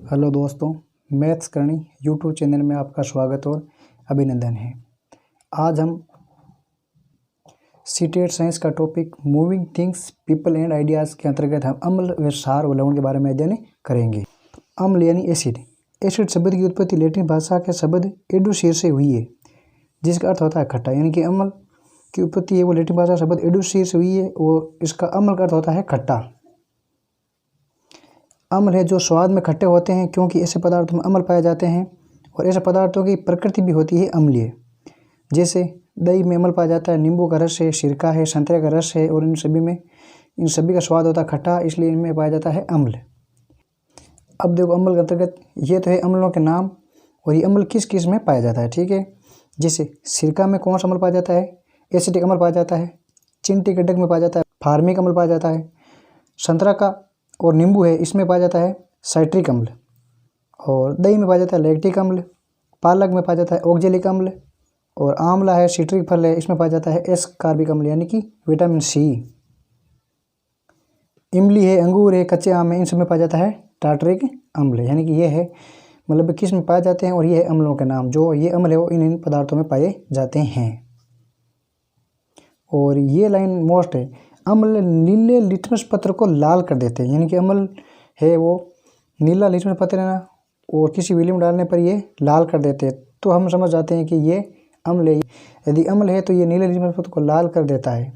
Hello दोस्तों, maths करनी YouTube channel में आपका स्वागत और अभिनंदन है। आज हम सीटेट साइंस का topic moving things people and ideas के अंतर्गत हम अम्ल व क्षार व लवण के बारे में अध्ययन करेंगे। अम्ल यानी एसिड। एसिड शब्द की उत्पत्ति लैटिन भाषा के शब्द एडुसिर से हुई है, जिसका अर्थ होता है खट्टा। यानी कि अम्ल की उत्पत्ति है वो लैटिन भाषा शब्द एडुसिर से हुई है और इसका अम्ल का अर्थ होता है खट्टा। अम्ल है जो स्वाद में खट्टे होते हैं, क्योंकि ऐसे पदार्थों में अम्ल पाए जाते हैं और ऐसे पदार्थों की प्रकृति भी होती है अम्लीय। जैसे दही में अम्ल पाया जाता है, नींबू का रस है, सिरका है, संतरे का रस है और इन सभी का स्वाद होता है खट्टा, इसलिए इनमें पाया जाता है अम्ल। अब देखो अम्ल के अंतर्गत ये तो है अम्लों के नाम और ये अम्ल किस किस में पाया जाता है, ठीक है। जैसे सिरका में कौन सा अम्ल पाया जाता है? एसिटिक अम्ल पाया जाता है। चिंटी के डग में पाया जाता है फार्मिक अम्ल पाया जाता है। संतरा का और नींबू है इसमें पाया जाता है साइट्रिक अम्ल और दही में पाया जाता है लैक्टिक अम्ल। पालक में पाया जाता है ऑक्जेलिक अम्ल और आंवला है सिट्रिक फल है इसमें पाया जाता है एस्कार्बिक अम्ल यानी कि विटामिन सी। इमली है, अंगूर है, कच्चे आम है, इन सब में पाया जाता है टार्टरिक अम्ल। यानी कि ये है मतलब किस में पाए जाते हैं और ये है अम्लों के नाम। जो ये अम्ल है वो इन पदार्थों में पाए जाते हैं। और ये लाइन मोस्ट है, अम्ल नीले लिटमस पत्र को लाल कर देते हैं। यानी कि अम्ल है वो नीला लिटमस पत्र है ना, और किसी विली में डालने पर ये लाल कर देते हैं, तो हम समझ जाते हैं कि ये अम्ल है। यदि अम्ल है तो ये नीले लिटमस पत्र को लाल कर देता है।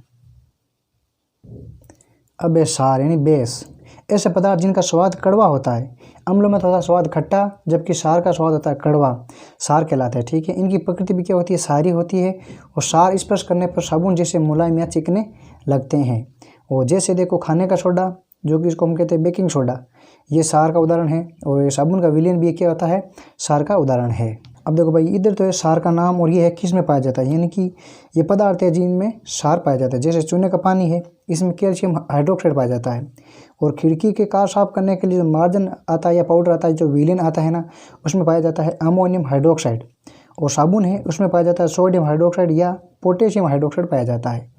अब है सार यानी बेस। ऐसे पदार्थ जिनका स्वाद कड़वा होता है, अम्लों में थोड़ा स्वाद खट्टा जबकि सार का स्वाद होता है कड़वा, सार कहलाता है, ठीक है। इनकी प्रकृति भी क्या होती है? सारी होती है और सार स्पर्श करने पर साबुन जैसे मुलायम या चिकने लगते हैं। और जैसे देखो खाने का सोडा जो कि इसको हम कहते हैं बेकिंग सोडा, ये सार का उदाहरण है और ये साबुन का विलयन भी क्या होता है? सार का उदाहरण है। अब देखो भाई इधर तो है सार का नाम और ये है किस में पाया जाता है, यानी कि ये पदार्थ है जिनमें सार पाया जाता है। जैसे चूने का पानी है इसमें कैल्शियम हाइड्रोक्साइड पाया जाता है और खिड़की के कार साफ करने के लिए जो मार्जन आता है या पाउडर आता है जो विलेन आता है ना, उसमें पाया जाता है अमोनियम हाइड्रोक्साइड। और साबुन है उसमें पाया जाता है सोडियम हाइड्रोक्साइड या पोटेशियम हाइड्रोक्साइड पाया जाता है।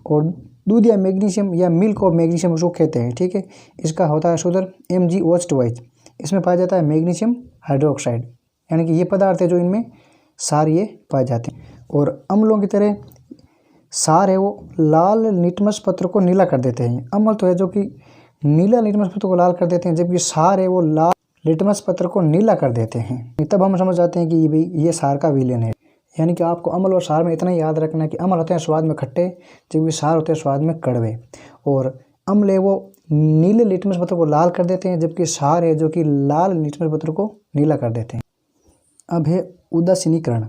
और दूध या मैग्नीशियम या मिल्क और मैग्नीशियम उसको कहते हैं, ठीक है। इसका होता है शुद्ध MgOH2, इसमें पाया जाता है मैग्नीशियम हाइड्रोक्साइड। यानी कि ये पदार्थ है जो इनमें सार ये पाए जाते हैं। और अम्लों की तरह सार है वो लाल लिटमस पत्र को नीला कर देते हैं। अम्ल तो है जो कि नीला लिटमस पत्र को लाल कर देते हैं, जबकि सार है वो लाल लिटमस पत्र को नीला कर देते हैं। तब हम समझ जाते हैं कि भाई ये सार का विलयन है। यानी कि आपको अम्ल और सार में इतना ही याद रखना है कि अम्ल होते हैं स्वाद में खट्टे जबकि सार होते हैं स्वाद में कड़वे। और अम्ल है वो नीले लिटमस पत्र को लाल कर देते हैं, जबकि सार है जो कि लाल लिटमस पत्र को नीला कर देते हैं। अब है उदासीनीकरण।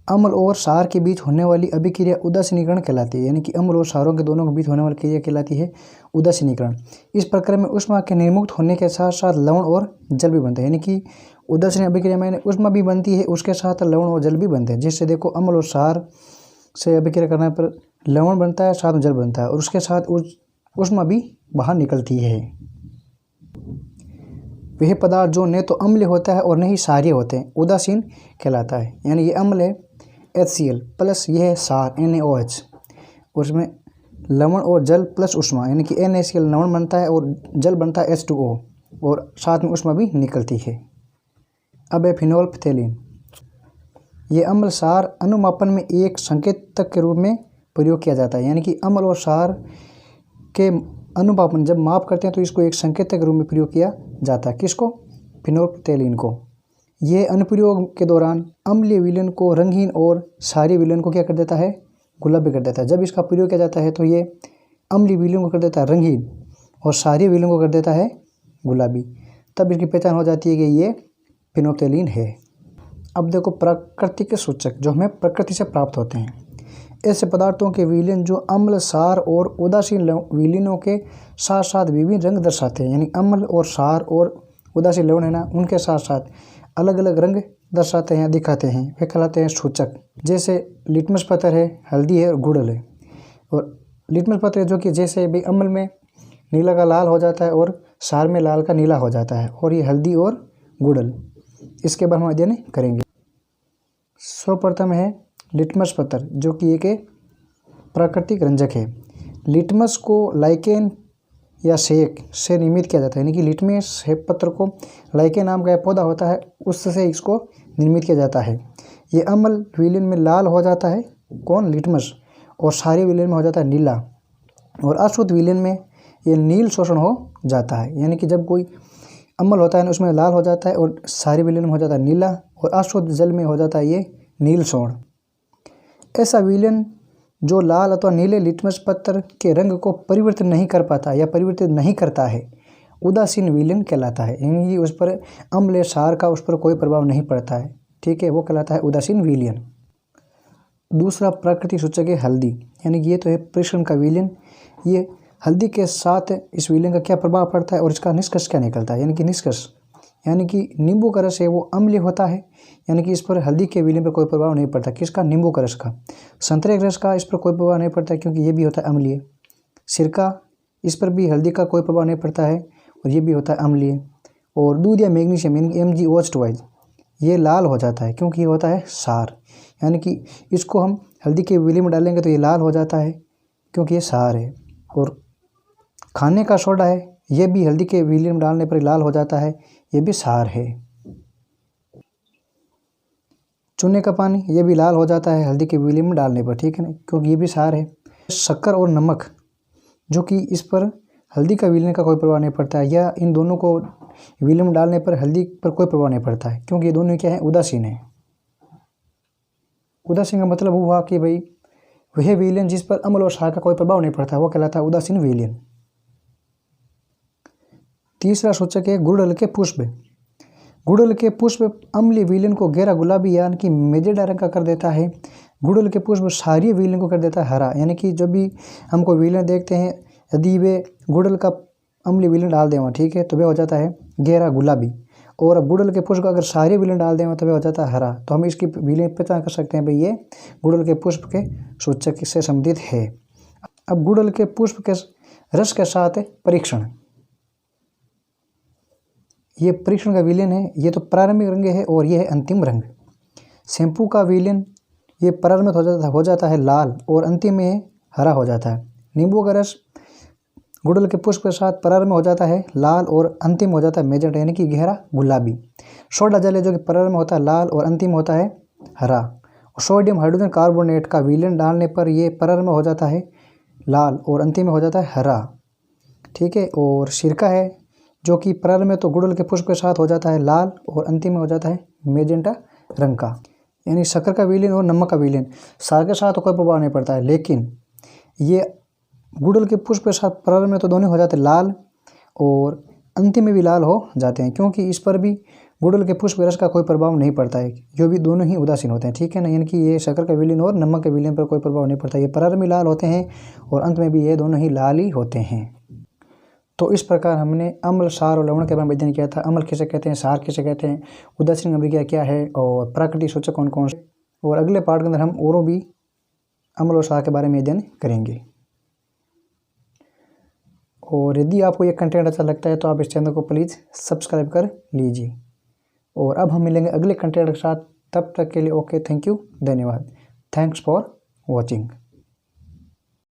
अम्ल और सार के बीच होने वाली अभिक्रिया उदासीनीकरण कहलाती है। यानी कि अम्ल और सारों के दोनों के बीच होने वाली क्रिया कहलाती है उदासीनीकरण। इस प्रक्रिया में ऊष्मा के निर्मुक्त होने के साथ साथ लवण और जल भी बनते हैं। यानी कि उदासीन अभिक्रिया में ऊष्मा भी बनती है, उसके साथ लवण और जल भी बनते हैं। जिससे देखो अम्ल और सार से अभिक्रिया करने पर लवण बनता है, साथ में जल बनता है और उसके साथ ऊष्मा भी बाहर निकलती है। वह पदार्थ जो न तो अम्ल होता है और न ही सारीय होते हैं उदासीन कहलाता है। यानी ये अम्ल है HCl प्लस ये है सार NaOH, उसमें लवण और जल प्लस ऊष्मा यानी कि NaCl लवण बनता है और जल बनता है H2O और साथ में ऊष्मा भी निकलती है। अब है फिनोल्फ्थेलिन। ये अम्ल सार अनुमापन में एक संकेतक के रूप में प्रयोग किया जाता है। यानी कि अम्ल और सार के अनुपापन जब माप करते हैं तो इसको एक संकेतक के रूप में प्रयोग किया जाता है। किसको? फिनोल्फ्थेलिन को। यह अनुप्रयोग के दौरान अम्लीय विलयन को रंगीन और सारी विलयन को क्या कर देता है? गुलाबी कर देता है। जब इसका प्रयोग किया जाता है तो ये अम्लीय विलयन को कर देता है रंगीन और सारी विलयन को कर देता है गुलाबी। तब इसकी पहचान हो जाती है कि ये फिनोल्फ्थेलिन है। अब देखो प्राकृतिक सूचक जो हमें प्रकृति से प्राप्त होते हैं। ऐसे पदार्थों के विलयन जो अम्ल सार और उदासीन विलयनों के साथ साथ विभिन्न रंग दर्शाते हैं। यानी अम्ल और सार और उदासीन लवण है ना, उनके साथ साथ अलग अलग रंग दर्शाते हैं, दिखाते हैं, वे कहलाते हैं सूचक। जैसे लिटमस पत्र है, हल्दी है और गुड़ल है। और लिटमस पत्र है जो कि जैसे भी अम्ल में नीला का लाल हो जाता है और सार में लाल का नीला हो जाता है, और ये हल्दी और गुड़ल। इसके बाद हम अध्ययन करेंगे। सर्वप्रथम है लिटमस पत्र जो कि एक प्राकृतिक रंजक है। लिटमस को लाइकेन या सेक से निर्मित किया जाता है, यानी कि लिटमस पत्र को लाइके नाम का पौधा होता है उससे इसको निर्मित किया जाता है। ये अम्ल विलयन में लाल हो जाता है, कौन, लिटमस, और क्षारीय विलयन में हो जाता है नीला, और अशुद्ध विलयन में ये नील शोषण हो जाता है। यानी कि जब कोई अम्ल होता है ना उसमें लाल हो जाता है और क्षारीय विलयन में हो जाता है नीला, और अशुद्ध जल में हो जाता है ये नील शोण। ऐसा विलयन जो लाल अथवा नीले लिटमस पत्र के रंग को परिवर्तित नहीं कर पाता या परिवर्तित नहीं करता है उदासीन विलयन कहलाता है, यानी कि उस पर अम्ल या क्षार का उस पर कोई प्रभाव नहीं पड़ता है, ठीक है, वो कहलाता है उदासीन विलयन। दूसरा प्राकृतिक सूचक है हल्दी, यानी कि ये तो है परीक्षण का विलयन। ये हल्दी के साथ इस विलयन का क्या प्रभाव पड़ता है और इसका निष्कर्ष क्या निकलता है, यानी कि निष्कर्ष यानी कि नींबू का रस है वो अम्लीय होता है, यानी कि इस पर हल्दी के विलयन पर कोई प्रभाव नहीं पड़ता। किसका, नींबू का रस का। संतरे के रस का इस पर कोई प्रभाव नहीं पड़ता क्योंकि ये भी होता है अम्लीय। सिरका, इस पर भी हल्दी का कोई प्रभाव नहीं पड़ता है और ये भी होता है अम्लीय। और दूध या मैग्नीशियम यानी कि MgOH2 ये लाल हो जाता है क्योंकि ये होता है क्षार, यानी कि इसको हम हल्दी के विलयन में डालेंगे तो ये लाल हो जाता है क्योंकि ये क्षार है। और खाने का सोडा है ये भी हल्दी के विलयन में डालने पर लाल हो जाता है, ये भी क्षार है। चूने का पानी ये भी लाल हो जाता है हल्दी के विलयन में डालने पर, ठीक है ना, क्योंकि ये भी क्षार है। शक्कर और नमक जो कि इस पर हल्दी का विलयन का कोई प्रभाव नहीं पड़ता है, या इन दोनों को विलयन में डालने पर हल्दी पर कोई प्रभाव नहीं पड़ता है क्योंकि ये दोनों क्या है, उदासीन है। उदासीन का मतलब हुआ कि भाई वह विलयन जिस पर अम्ल और क्षार का कोई प्रभाव नहीं पड़ता है वो कहलाता है उदासीन विलयन। तीसरा सूचक है गुड़हल के पुष्प। गुड़हल के पुष्प अम्लीय विलयन को गहरा गुलाबी यानी कि मैजेंटा रंग का कर देता है। गुड़हल के पुष्प क्षारीय विलयन को कर देता है हरा, यानी कि जब भी हमको विलयन देखते हैं यदि वे गुड़हल का अम्लीय विलयन डाल दें वहाँ, ठीक है, तो वह हो जाता है गहरा गुलाबी। और अब गुड़हल के पुष्प का अगर क्षारीय विलयन डाल दें तो वह हो जाता है हरा। तो हम इसकी विलयन पहचान कर सकते हैं भाई ये गुड़हल के पुष्प के सूचक से संबंधित है। अब गुड़हल के पुष्प के रस के साथ परीक्षण, ये परीक्षण का विलयन है। ये तो प्रारंभिक रंग है और ये है अंतिम रंग। शैम्पू का विलयन ये प्रारंभ हो जाता है लाल और अंतिम में हरा हो जाता है। नींबू का रस गुड़हल के पुष्प के साथ प्रारंभ हो जाता है लाल और अंतिम हो जाता है मैजेंटा यानी कि गहरा गुलाबी। सोडा जल है जो कि प्रारंभ होता है लाल और अंतिम होता है हरा। सोडियम हाइड्रोजन कार्बोनेट का विलयन डालने पर ये प्रारंभ हो जाता है लाल और अंतिम में हो जाता है हरा, ठीक है। और सिरका है जो कि प्रारंभ में तो गुड़हल के पुष्प के साथ हो जाता है लाल और अंतिम में हो जाता है मैजेंटा रंग का। यानी शक्कर का विलयन और नमक का विलयन क्षार के साथ तो कोई प्रभाव नहीं पड़ता है, लेकिन ये गुड़हल के पुष्प के साथ प्रारंभ में तो दोनों हो जाते हैं लाल और अंतिम में भी लाल हो जाते हैं क्योंकि इस पर भी गुड़हल के पुष्प रस का कोई प्रभाव नहीं पड़ता है, जो भी दोनों ही उदासीन होते हैं, ठीक है ना। यानी कि ये शक्कर का विलयन और नमक के विलयन पर कोई प्रभाव नहीं पड़ता, ये प्रारंभ में लाल होते हैं और अंत में भी ये दोनों ही लाल ही होते हैं। तो इस प्रकार हमने अम्ल, क्षार और लवण के बारे में अध्ययन किया था। अम्ल किसे कहते हैं, क्षार किसे कहते हैं, उदासीन अभिक्रिया क्या है और प्राकृतिक सूचक कौन कौन से। और अगले पार्ट के अंदर हम और भी अम्ल और क्षार के बारे में अध्ययन करेंगे। और यदि आपको ये कंटेंट अच्छा लगता है तो आप इस चैनल को प्लीज़ सब्सक्राइब कर लीजिए। और अब हम मिलेंगे अगले कंटेंट के साथ, तब तक के लिए ओके, थैंक यू, धन्यवाद, थैंक्स फॉर वॉचिंग।